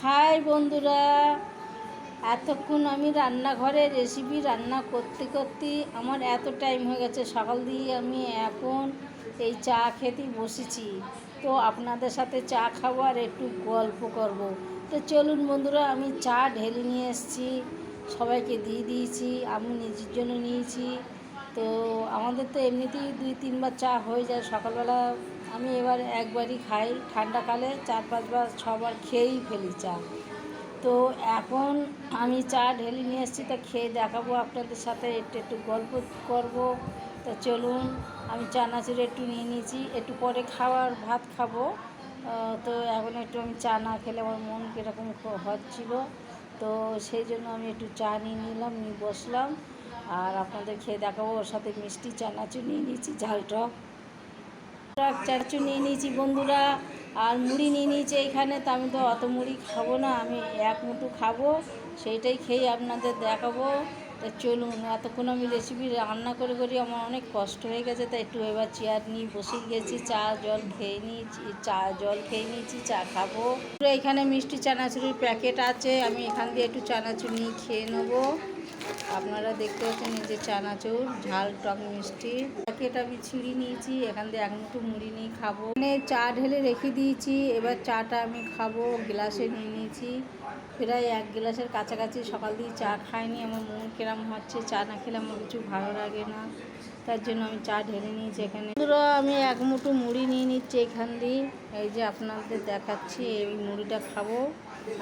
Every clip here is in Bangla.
হাই বন্ধুরা, এতক্ষণ আমি রান্নাঘরে রেসিপি রান্না করতে করতে আমার এত টাইম হয়ে গেছে। সকাল দিয়ে আমি এখন এই চা খেতে বসেছি। তো আপনাদের সাথে চা খাবো আর একটু গল্প করব। তো চলুন বন্ধুরা, আমি চা ঢেলে নিয়ে এসেছি, সবাইকে দিয়ে দিয়েছি, আমি নিজের জন্য নিয়েছি। তো আমাদের তো এমনিতেই 2-3 বার চা হয়ে যায় সকালবেলা। আমি এবার একবারই খাই, ঠান্ডাকালে 4-5 বার 6 বার খেয়েই ফেলি চা। তো এখন আমি চা ঢেলে নিয়ে এসেছি, তা খেয়ে দেখাবো আপনাদের সাথে, একটু একটু গল্প করব। তা চলুন, আমি চানাচুর একটু নিয়ে নিয়েছি, একটু পরে ভাত খাবো। তো এখন একটু আমি চা না খেলে আমার মন কীরকম হচ্ছিল। তো সেই জন্য আমি একটু চা নিয়ে নিলাম, নিয়ে বসলাম। আর আপনাদের খেয়ে দেখাবো। ওর সাথে মিষ্টি চানাচুর নিয়ে নিয়েছি, ঝাল টক চানাচুর নিয়ে নিয়েছি বন্ধুরা। আর মুড়ি নিয়ে নিয়েছি এখানে। তো আমি তো অত মুড়ি খাবো না, আমি এক মুঠো খাবো, সেইটাই খেয়ে আপনাদের দেখাবো। তা চলুন, এতক্ষণ আমি রেসিপি রান্না করে করে আমার অনেক কষ্ট হয়ে গেছে। তাই একটু এবার চেয়ার নিয়ে বসে গেছি, চা জল খেয়ে নিয়েছি, চা খাবো। এখানে মিষ্টি চানাচুরের প্যাকেট আছে, আমি এখান দিয়ে একটু চানাচুর নিয়ে খেয়ে নেবো। আপনারা দেখতে পাচ্ছেন এই যে চানাচুর, ঝাল টক মিষ্টি প্যাকেট আমি ছিঁড়ে নিয়েছি। এখান দিয়ে এক মুঠো মুড়ি নিয়ে খাবো। এখানে চা ঢেলে রেখে দিয়েছি, এবার চাটা আমি খাবো। গ্লাসে নিয়ে নিয়েছি, প্রায় 1 গ্লাসের কাছাকাছি। সকাল দিয়ে চা খাইনি, আমার মন কেরম হচ্ছে, চা না খেলে আমার কিছু ভালো লাগে না, তার জন্য আমি চা ঢেলে নিয়েছি। এখানে আমি এক মুঠো মুড়ি নিয়ে নিচ্ছি এখান দিয়ে, এই যে আপনাদের দেখাচ্ছি। এই মুড়িটা খাবো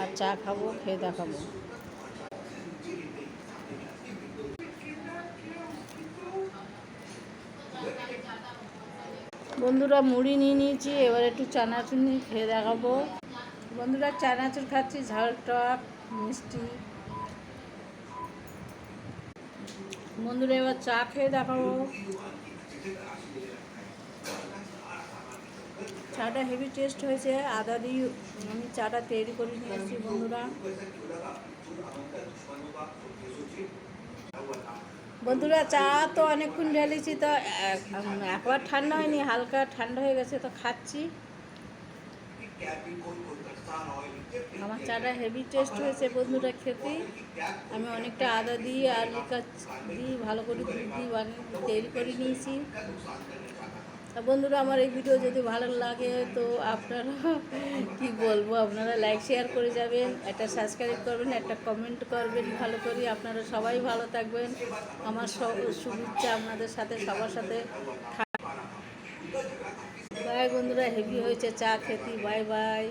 আর চা খাবো, খেয়ে দেখাবো। বন্ধুরা মুড়ি নিয়ে নিয়েছি, এবার একটু চানাচুর নিয়ে খেয়ে দেখাবো। বন্ধুরা চানাচুর খাচ্ছি, ঝাল টক মিষ্টি। বন্ধুরা এবার চা খেয়ে দেখাবো। চাটা হেভি টেস্ট হয়েছে, আদা দিয়ে আমি চাটা তৈরি করে নিয়েছি বন্ধুরা। বন্ধুরা চা তো অনেকক্ষণ ঢেলেছি, তো একবার ঠান্ডা হয়নি, হালকা ঠান্ডা হয়ে গেছে, তো খাচ্ছি। আমার চাটা হেভি টেস্ট হয়েছে বন্ধুরা খেতে। আমি অনেকটা আদা দিয়ে আর লিকার দিয়ে ভালো করে দুধ দিয়ে তৈরি করে নিয়েছি। তা বন্ধুরা, আমার এই ভিডিও যদি ভালো লাগে তো আপনারা কি বলবো, আপনারা লাইক শেয়ার করে যাবেন, একটা সাবস্ক্রাইব করবেন, একটা কমেন্ট করবেন ভালো করে। আপনারা সবাই ভালো থাকবেন, আমার শুভেচ্ছা আপনাদের সাথে, সবার সাথে। বাই বন্ধুরা, হেভি হয়েছে চা খেতে। Bye bye.